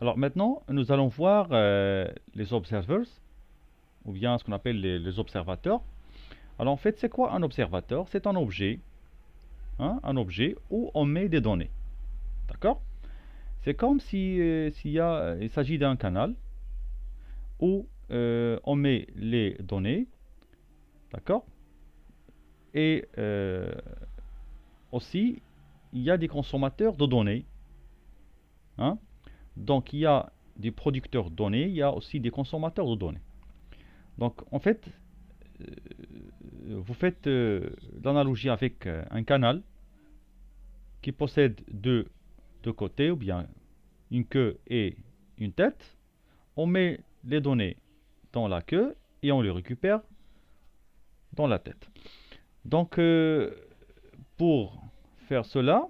Alors maintenant, nous allons voir les observers, ou bien ce qu'on appelle les observateurs. Alors en fait, c'est quoi un observateur? C'est un objet où on met des données. D'accord? C'est comme si il s'agit d'un canal où on met les données. D'accord? Et aussi, il y a des consommateurs de données. Hein? Donc il y a des producteurs de données, il y a aussi des consommateurs de données. Donc en fait, euh, vous faites l'analogie avec un canal qui possède deux côtés, ou bien une queue et une tête. On met les données dans la queue et on les récupère dans la tête. Donc pour faire cela,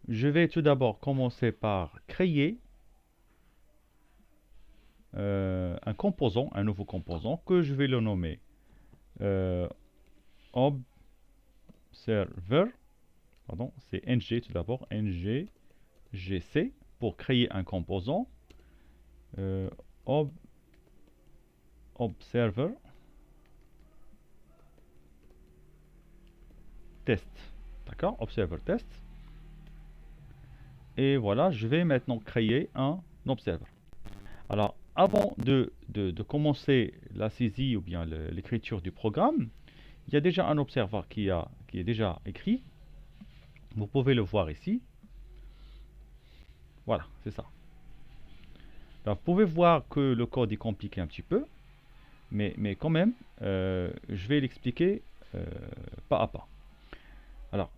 je vais tout d'abord commencer par créer un nouveau composant que je vais le nommer euh, observer. Pardon, c'est ng tout d'abord, ngGC pour créer un composant ob observer test. D'accord, observer test. Et voilà, je vais maintenant créer un observer. Alors, avant de commencer la saisie ou bien l'écriture du programme, il y a déjà un observer qui est déjà écrit. Vous pouvez le voir ici. Voilà, c'est ça. Alors, vous pouvez voir que le code est compliqué un petit peu, mais quand même, je vais l'expliquer pas à pas. Alors,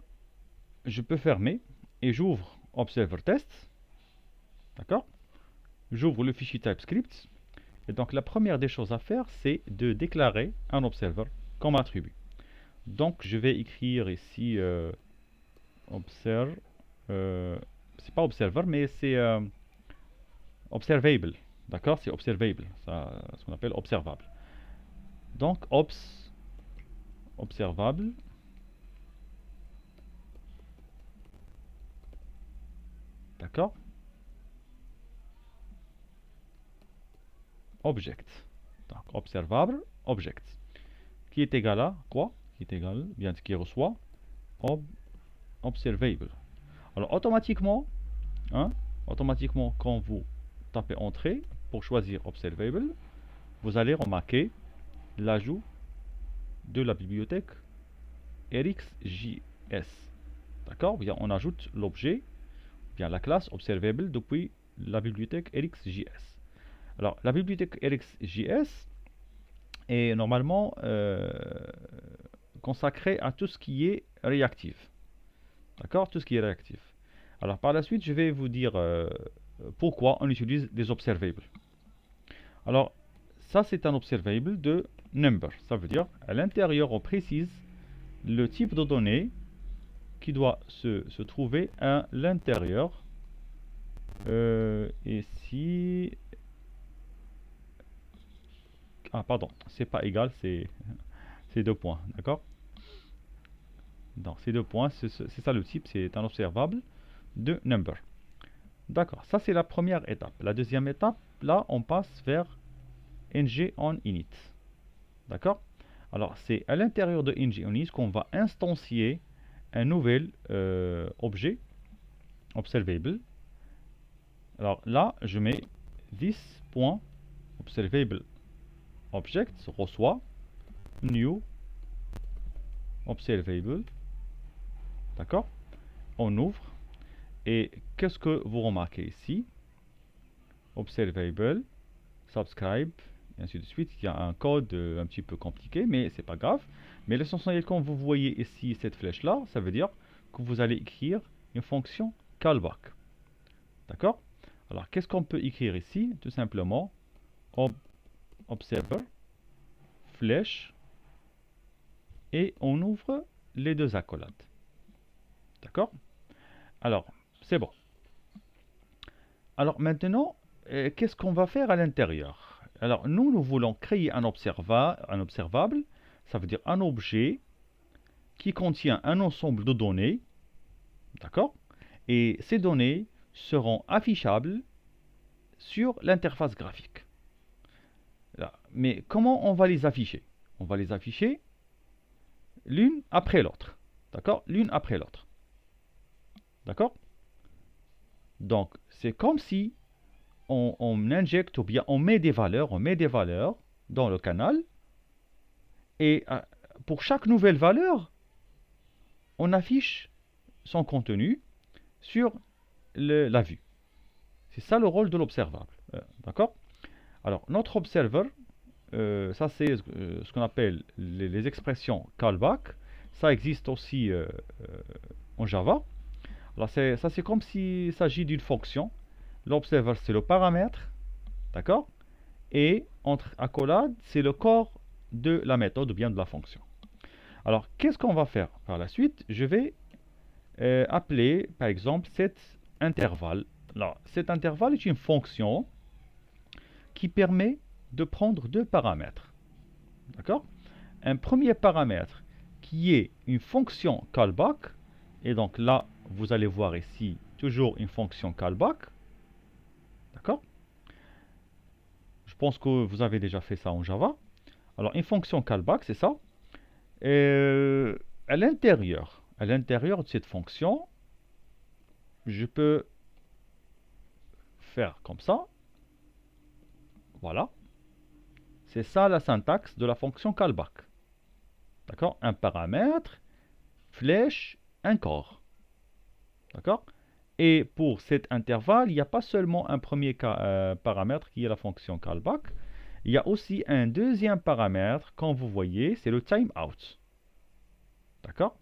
je peux fermer et j'ouvre Observer Test. D'accord? J'ouvre le fichier TypeScript. Et donc, la première des choses à faire, c'est de déclarer un observer comme attribut. Donc, je vais écrire ici observe. C'est pas observer, mais c'est observable. D'accord? C'est observable. Ce qu'on appelle observable. Donc, observable. D'accord? Object. Donc, observable, object. Qui est égal à quoi? Qui est égal, bien qui reçoit observable. Alors, automatiquement, quand vous tapez Entrée pour choisir observable, vous allez remarquer l'ajout de la bibliothèque RxJS. D'accord? Bien, on ajoute l'objet, bien la classe observable depuis la bibliothèque RxJS. Alors, la bibliothèque RxJS est normalement consacrée à tout ce qui est réactif. D'accord? Tout ce qui est réactif. Alors, par la suite, je vais vous dire pourquoi on utilise des observables. Alors, ça, c'est un observable de number. Ça veut dire, à l'intérieur, on précise le type de données qui doit se trouver à l'intérieur. Ici, ah, pardon, c'est pas égal, c'est deux points, d'accord? Donc, ces deux points, c'est ça le type, c'est un observable de number. D'accord, ça c'est la première étape. La deuxième étape, là, on passe vers ng on init. D'accord? Alors, c'est à l'intérieur de ng on init qu'on va instancier un nouvel objet observable. Alors là, je mets this.observable object reçoit new observable. D'accord? On ouvre. Et qu'est-ce que vous remarquez ici? Observable, subscribe, et ainsi de suite. Il y a un code un petit peu compliqué, mais c'est pas grave. Mais l'essentiel, quand vous voyez ici cette flèche-là, ça veut dire que vous allez écrire une fonction callback. D'accord? Alors, qu'est-ce qu'on peut écrire ici? Tout simplement, observer, flèche, et on ouvre les deux accolades. D'accord? Alors, c'est bon. Alors maintenant, qu'est-ce qu'on va faire à l'intérieur? Alors, nous voulons créer un observable, ça veut dire un objet qui contient un ensemble de données, d'accord? Et ces données seront affichables sur l'interface graphique. Là. Mais comment on va les afficher? On va les afficher l'une après l'autre. D'accord? L'une après l'autre. D'accord? Donc, c'est comme si on injecte ou bien on met des valeurs dans le canal. Et pour chaque nouvelle valeur, on affiche son contenu sur la vue. C'est ça le rôle de l'observable. D'accord? Alors, notre observer, ça c'est ce qu'on appelle les expressions callback. Ça existe aussi en Java. Alors, ça c'est comme s'il s'agit d'une fonction. L'observer, c'est le paramètre. D'accord? Et entre accolades, c'est le corps de la méthode ou bien de la fonction. Alors, qu'est-ce qu'on va faire par la suite? Je vais appeler, par exemple, cet intervalle. Alors, cet intervalle est une fonction qui permet de prendre deux paramètres. D'accord? Un premier paramètre qui est une fonction callback. Et donc là, vous allez voir ici, toujours une fonction callback. D'accord? Je pense que vous avez déjà fait ça en Java. Alors, une fonction callback, c'est ça. Et à l'intérieur de cette fonction, je peux faire comme ça. Voilà. C'est ça la syntaxe de la fonction callback. D'accord? Un paramètre, flèche, un corps. D'accord? Et pour cet intervalle, il n'y a pas seulement un premier paramètre qui est la fonction callback. Il y a aussi un deuxième paramètre, comme vous voyez, c'est le timeout. D'accord?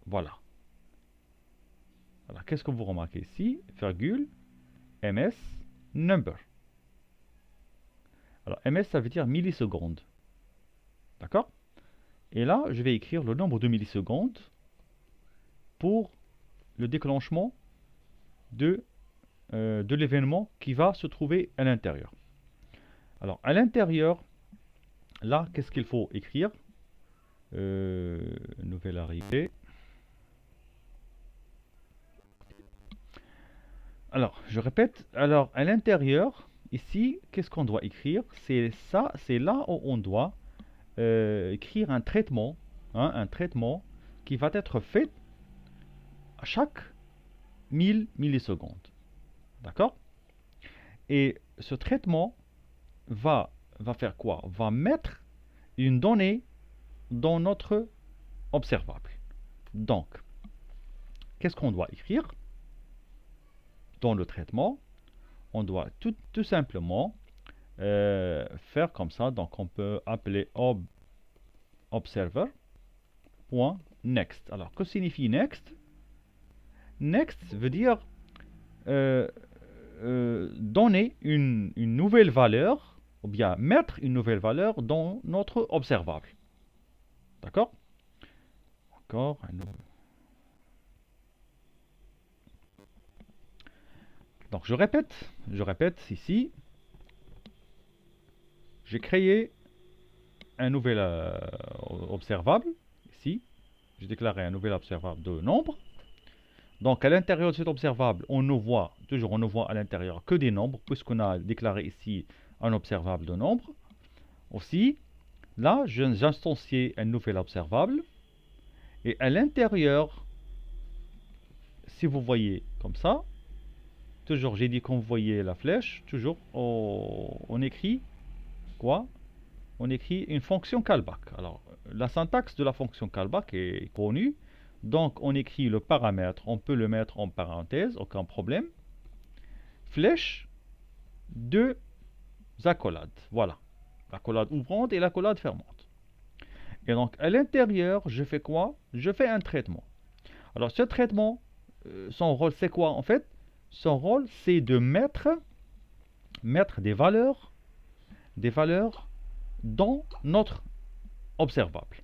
Voilà. Alors, qu'est-ce que vous remarquez ici? Virgule, ms, number. Alors, ms, ça veut dire millisecondes. D'accord? Et là, je vais écrire le nombre de millisecondes pour le déclenchement de l'événement qui va se trouver à l'intérieur. Alors, à l'intérieur, là, qu'est-ce qu'il faut écrire? Nouvelle arrivée. Alors, je répète. Alors, à l'intérieur, ici, qu'est-ce qu'on doit écrire? C'est ça, c'est là où on doit écrire un traitement qui va être fait à chaque 1000 millisecondes. D'accord? Et ce traitement va faire quoi? Va mettre une donnée dans notre observable. Donc, qu'est-ce qu'on doit écrire? Dans le traitement, on doit tout simplement faire comme ça. Donc, on peut appeler observer.next. Alors, que signifie next? Next veut dire donner une nouvelle valeur, ou bien mettre une nouvelle valeur dans notre observable. D'accord? Encore un nouveau. Donc je répète ici, j'ai créé un nouvel observable, ici, j'ai déclaré un nouvel observable de nombre. Donc à l'intérieur de cet observable, on ne voit à l'intérieur que des nombres, puisqu'on a déclaré ici un observable de nombre. Aussi, là, j'instanciais un nouvel observable, et à l'intérieur, si vous voyez comme ça, toujours, j'ai dit qu'on voyait la flèche, toujours, on écrit quoi? On écrit une fonction callback. Alors, la syntaxe de la fonction callback est connue. Donc, on écrit le paramètre, on peut le mettre en parenthèse, aucun problème. Flèche, deux accolades. Voilà. L'accolade ouvrante et l'accolade fermante. Et donc, à l'intérieur, je fais quoi? Je fais un traitement. Alors, ce traitement, son rôle, c'est quoi en fait? Son rôle, c'est de mettre des valeurs dans notre observable.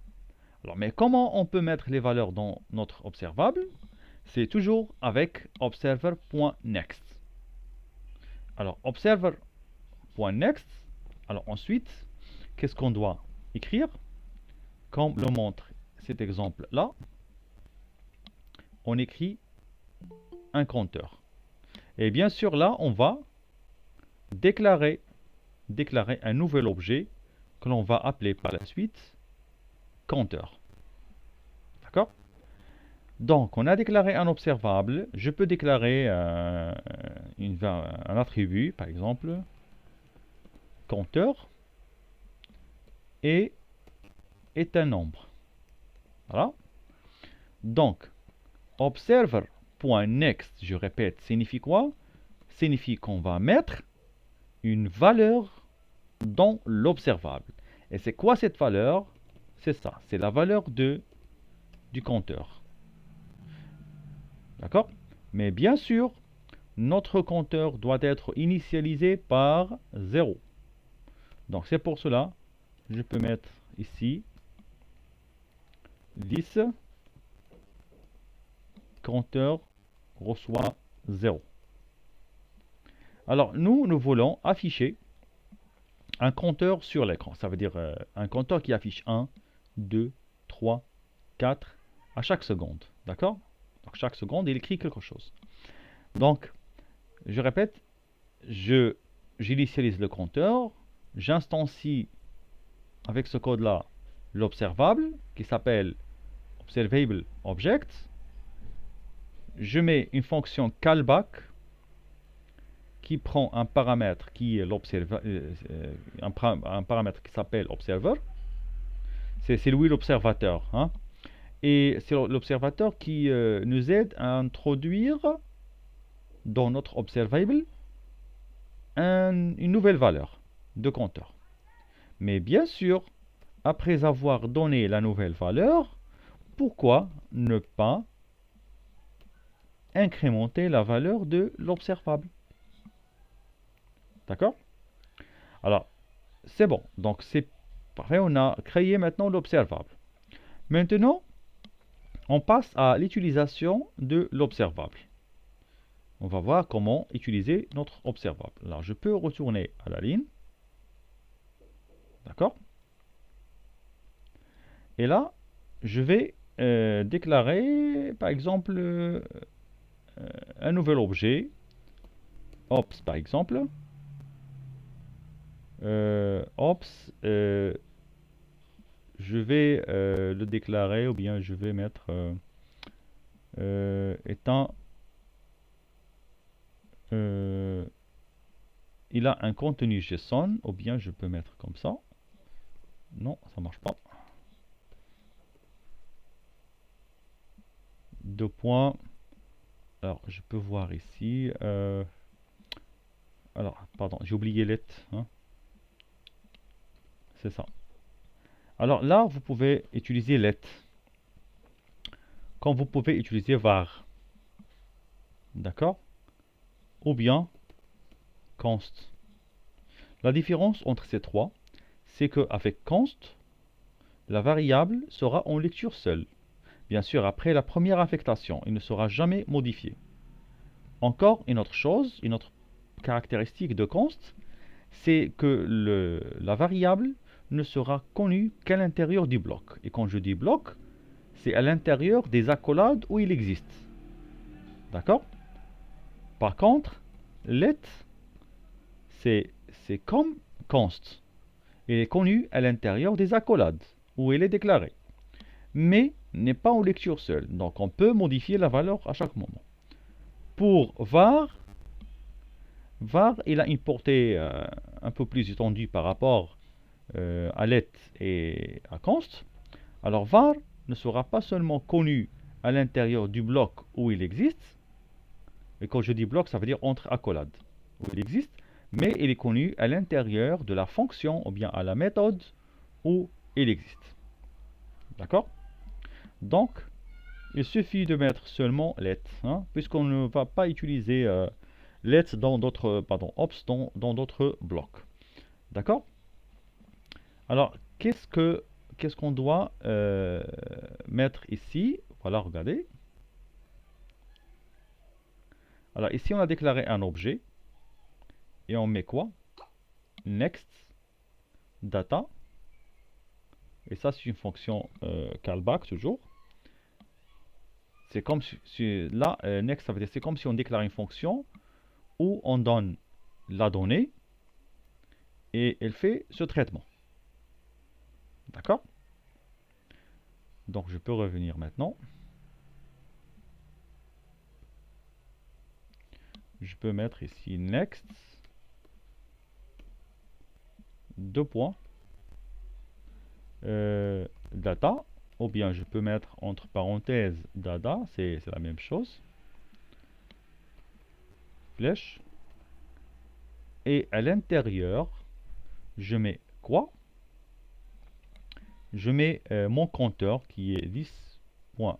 Alors, mais comment on peut mettre les valeurs dans notre observable? C'est toujours avec observer.next. Alors, observer.next. Alors ensuite, qu'est-ce qu'on doit écrire? Comme le montre cet exemple-là, on écrit un compteur. Et bien sûr, là, on va déclarer un nouvel objet que l'on va appeler par la suite compteur. D'accord? Donc, on a déclaré un observable. Je peux déclarer un attribut, par exemple, compteur, et est un nombre. Voilà. Donc, observer.next, je répète, signifie quoi? Signifie qu'on va mettre une valeur dans l'observable. Et c'est quoi cette valeur? C'est ça, c'est la valeur du compteur. D'accord? Mais bien sûr, notre compteur doit être initialisé par 0. Donc c'est pour cela, je peux mettre ici 10, compteur reçoit 0. Alors nous voulons afficher un compteur sur l'écran. Ça veut dire un compteur qui affiche 1, 2, 3, 4 à chaque seconde. D'accord? Donc chaque seconde, il écrit quelque chose. Donc, je répète, j'initialise le compteur, j'instancie avec ce code-là l'observable qui s'appelle observable object. Je mets une fonction callback qui prend un paramètre qui est un paramètre qui s'appelle observer. C'est lui l'observateur. Hein? Et c'est l'observateur qui nous aide à introduire dans notre observable une nouvelle valeur de compteur. Mais bien sûr, après avoir donné la nouvelle valeur, pourquoi ne pas incrémenter la valeur de l'observable? D'accord? Alors, c'est bon. Donc, c'est parfait. On a créé maintenant l'observable. Maintenant, on passe à l'utilisation de l'observable. On va voir comment utiliser notre observable. Alors, je peux retourner à la ligne. D'accord? Et là, je vais déclarer, par exemple, un nouvel objet. Ops, par exemple. Ops, je vais le déclarer, ou bien je vais mettre étant il a un contenu JSON, ou bien je peux mettre comme ça. Non, ça marche pas. Deux points. Alors, je peux voir ici. Alors, pardon, j'ai oublié let. Hein. C'est ça. Alors là, vous pouvez utiliser let. Comme vous pouvez utiliser var. D'accord? Ou bien const. La différence entre ces trois, c'est qu'avec const, la variable sera en lecture seule. Bien sûr, après la première affectation, il ne sera jamais modifié. Encore une autre chose, une autre caractéristique de const, c'est que la variable ne sera connue qu'à l'intérieur du bloc. Et quand je dis bloc, c'est à l'intérieur des accolades où il existe. D'accord? Par contre, let, c'est comme const. Il est connu à l'intérieur des accolades où il est déclaré. Mais n'est pas en lecture seule. Donc on peut modifier la valeur à chaque moment. Pour var, il a une portée un peu plus étendue par rapport à let et à const. Alors var ne sera pas seulement connu à l'intérieur du bloc où il existe, et quand je dis bloc, ça veut dire entre accolades où il existe, mais il est connu à l'intérieur de la fonction ou bien à la méthode où il existe. D'accord? Donc, il suffit de mettre seulement let, hein, puisqu'on ne va pas utiliser let dans d'autres, pardon, ops dans d'autres blocs. D'accord? Alors, qu'est-ce qu'on doit mettre ici? Voilà, regardez. Alors ici, on a déclaré un objet. Et on met quoi? Next data. Et ça, c'est une fonction callback toujours. C'est comme si là, next, ça veut dire c'est comme si on déclare une fonction où on donne la donnée et elle fait ce traitement. D'accord? Donc je peux revenir maintenant. Je peux mettre ici next, deux points, data, ou bien je peux mettre entre parenthèses data, c'est la même chose, flèche, et à l'intérieur, je mets quoi? Je mets mon compteur qui est 10 points,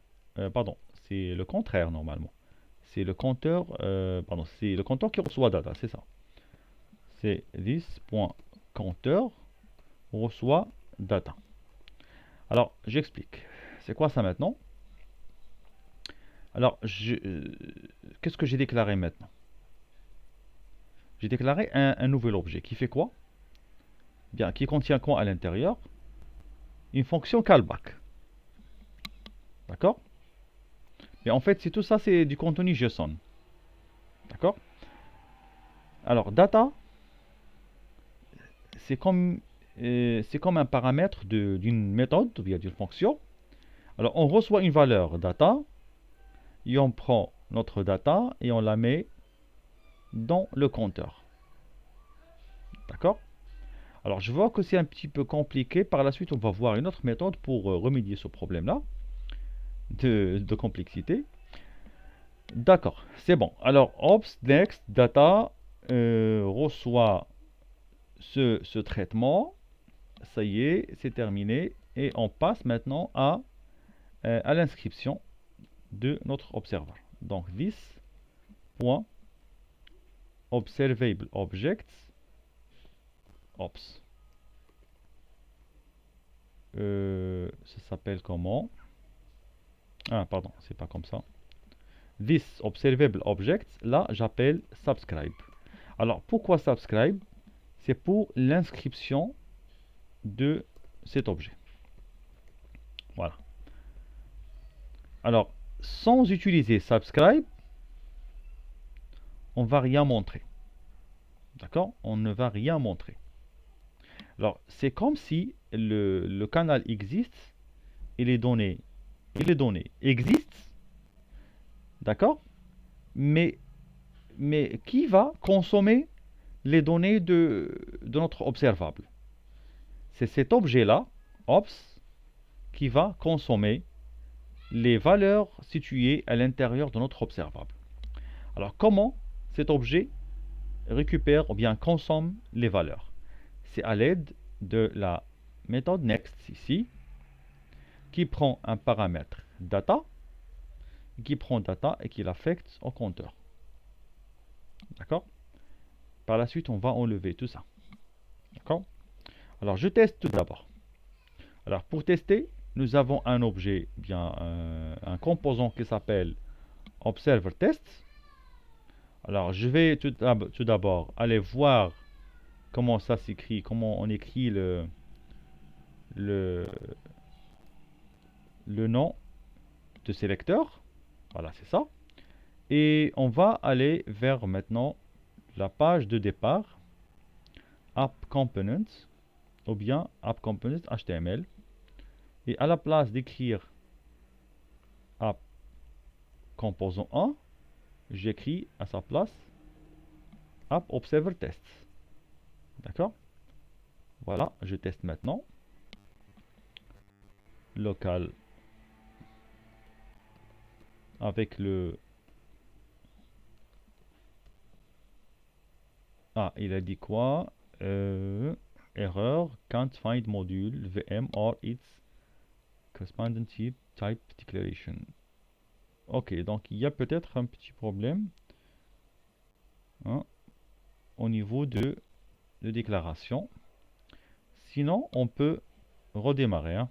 pardon, c'est le contraire normalement. C'est le compteur, pardon, c'est le compteur qui reçoit data, c'est ça. C'est 10.compteur reçoit data. Alors, j'explique. C'est quoi ça maintenant? Alors, qu'est-ce que j'ai déclaré maintenant? J'ai déclaré un nouvel objet qui fait quoi? Bien, qui contient quoi à l'intérieur? Une fonction callback. D'accord? Mais en fait, c'est tout ça, c'est du contenu JSON. D'accord? Alors, data, c'est comme un paramètre d'une méthode ou bien d'une fonction. Alors, on reçoit une valeur data et on prend notre data et on la met dans le compteur. D'accord? Alors, je vois que c'est un petit peu compliqué. Par la suite, on va voir une autre méthode pour remédier ce problème-là de complexité. D'accord, c'est bon. Alors, ops, next, data reçoit ce traitement. Ça y est, c'est terminé. Et on passe maintenant à l'inscription de notre observer. Donc, this.observable objects ops. Ça s'appelle comment? Ah, pardon, c'est pas comme ça. This observable objects, là, j'appelle subscribe. Alors, pourquoi subscribe? C'est pour l'inscription de cet objet. Voilà. Alors, sans utiliser subscribe, on va rien montrer. D'accord? On ne va rien montrer. Alors, c'est comme si le canal existe et les données existent. D'accord? Mais qui va consommer les données de notre observable? C'est cet objet-là, ops, qui va consommer les valeurs situées à l'intérieur de notre observable. Alors, comment cet objet récupère ou bien consomme les valeurs? C'est à l'aide de la méthode next ici, qui prend un paramètre data, qui prend data et qui l'affecte au compteur. D'accord? Par la suite, on va enlever tout ça. D'accord? Alors, je teste tout d'abord. Alors, pour tester, nous avons un objet, bien un composant qui s'appelle Observer Test. Alors, je vais tout d'abord aller voir comment ça s'écrit, comment on écrit le nom de sélecteur. Voilà, c'est ça. Et on va aller vers maintenant la page de départ, App Components, ou bien App Components HTML. Et à la place d'écrire App Composant 1, j'écris à sa place App Observer Test. D'accord? Voilà, je teste maintenant. Local avec le... Ah, il a dit quoi? Erreur, can't find module VM or its corresponding type declaration. Ok, donc il y a peut-être un petit problème au niveau de déclaration. Sinon, on peut redémarrer.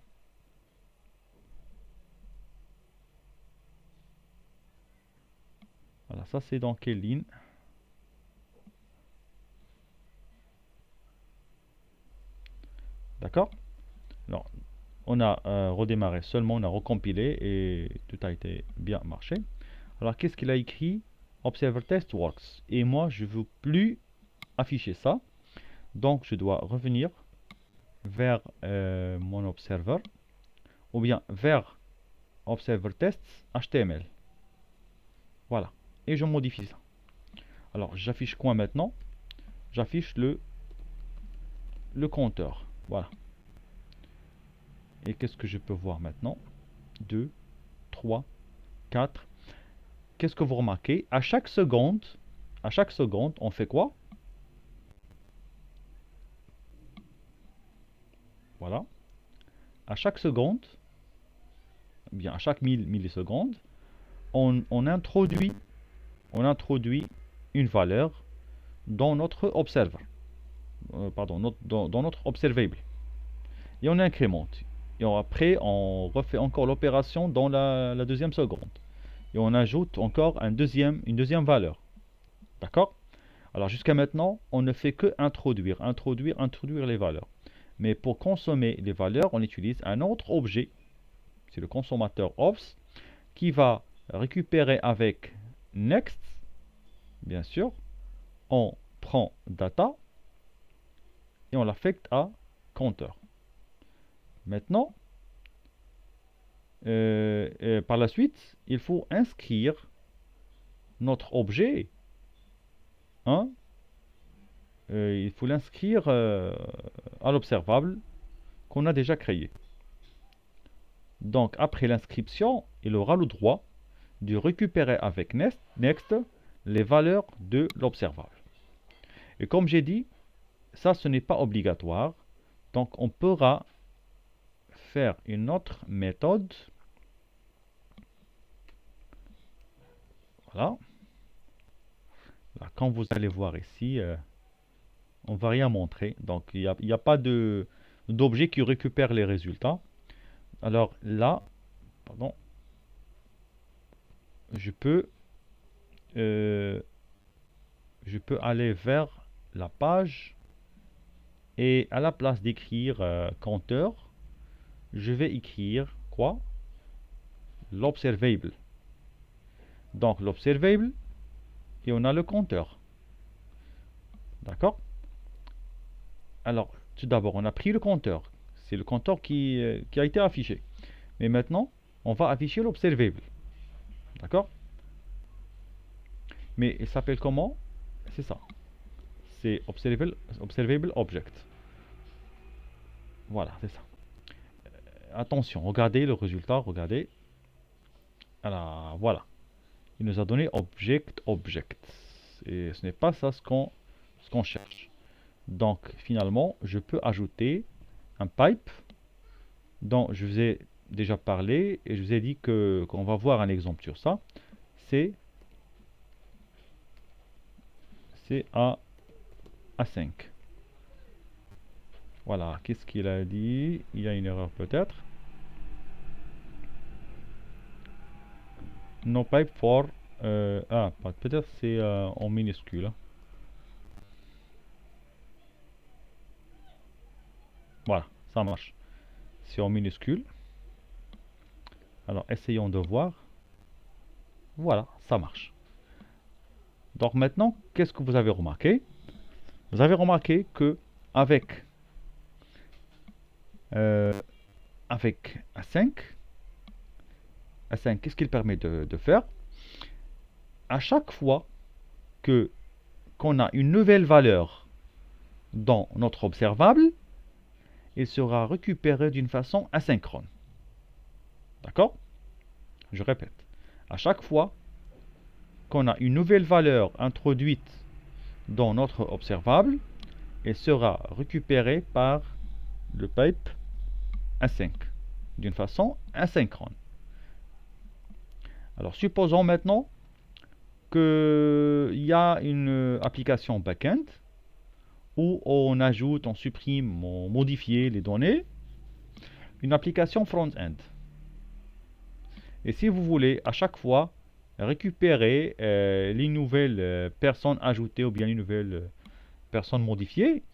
Voilà, ça c'est dans quelle ligne? D'accord? Alors, on a redémarré seulement, on a recompilé et tout a été bien marché. Alors, qu'est-ce qu'il a écrit? observer test works. Et moi, je ne veux plus afficher ça. Donc, je dois revenir vers mon observer ou bien vers observer tests HTML. Voilà. Et je modifie ça. Alors, j'affiche quoi maintenant? J'affiche le compteur. Voilà. Et qu'est-ce que je peux voir maintenant? 2, 3, 4. Qu'est-ce que vous remarquez? À chaque seconde, on fait quoi? Voilà. À chaque seconde, bien à chaque milliseconde, on introduit une valeur dans notre observer. Dans notre observable. Et on incrémente. Et après, on refait encore l'opération dans la deuxième seconde. Et on ajoute encore une deuxième valeur. D'accord? Alors jusqu'à maintenant, on ne fait que introduire les valeurs. Mais pour consommer les valeurs, on utilise un autre objet. C'est le consommateur obs qui va récupérer avec next, bien sûr. On prend data et on l'affecte à compteur. Maintenant, par la suite, il faut inscrire notre objet. Hein, il faut l'inscrire à l'observable qu'on a déjà créé. Donc, après l'inscription, il aura le droit de récupérer avec next les valeurs de l'observable. Et comme j'ai dit, ça, ce n'est pas obligatoire. Donc, on pourra faire une autre méthode. Voilà. Là, quand vous allez voir ici, on ne va rien montrer. Donc, il n'y a pas d'objet qui récupère les résultats. Alors là, pardon, je peux aller vers la page et à la place d'écrire compteur, je vais écrire quoi? L'observable. Donc l'observable et on a le compteur. D'accord? Alors, tout d'abord, on a pris le compteur. C'est le compteur qui a été affiché. Mais maintenant, on va afficher l'observable. D'accord? Mais il s'appelle comment? C'est ça. C'est observable object. Voilà, c'est ça. Attention, regardez le résultat, regardez. Alors, voilà. Il nous a donné object. Et ce n'est pas ça ce qu'on cherche. Donc, finalement, je peux ajouter un pipe dont je vous ai déjà parlé et je vous ai dit qu'on va voir un exemple sur ça. C'est A5. Voilà, qu'est-ce qu'il a dit? Il y a une erreur peut-être. No pipe for... peut-être c'est en minuscule. Hein. Voilà, ça marche. C'est en minuscule. Alors, essayons de voir. Voilà, ça marche. Donc maintenant, qu'est-ce que vous avez remarqué? Vous avez remarqué que avec A5, qu'est-ce qu'il permet de faire? À chaque fois qu'on a une nouvelle valeur dans notre observable, il sera récupéré d'une façon asynchrone. D'accord? Je répète. À chaque fois qu'on a une nouvelle valeur introduite dans notre observable, elle sera récupérée par le pipe async d'une façon asynchrone. Alors supposons maintenant qu'il y a une application backend où on ajoute, on supprime, on modifie les données, une application front-end. Et si vous voulez à chaque fois récupérer les nouvelles personnes ajoutées ou bien les nouvelles personnes modifiées,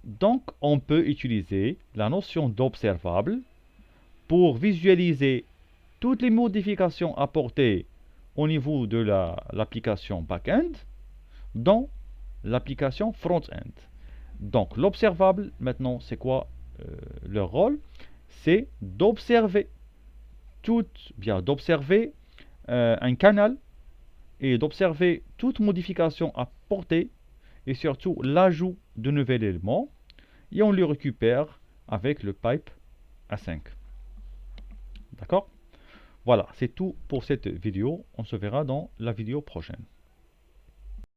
donc on peut utiliser la notion d'observable pour visualiser toutes les modifications apportées au niveau de l'application back-end dans l'application front-end. Donc l'observable, maintenant, c'est quoi leur rôle? C'est d'observer d'observer un canal et d'observer toute modification apportée et surtout l'ajout de nouveaux éléments et on les récupère avec le pipe A5. D'accord? Voilà, c'est tout pour cette vidéo. On se verra dans la vidéo prochaine.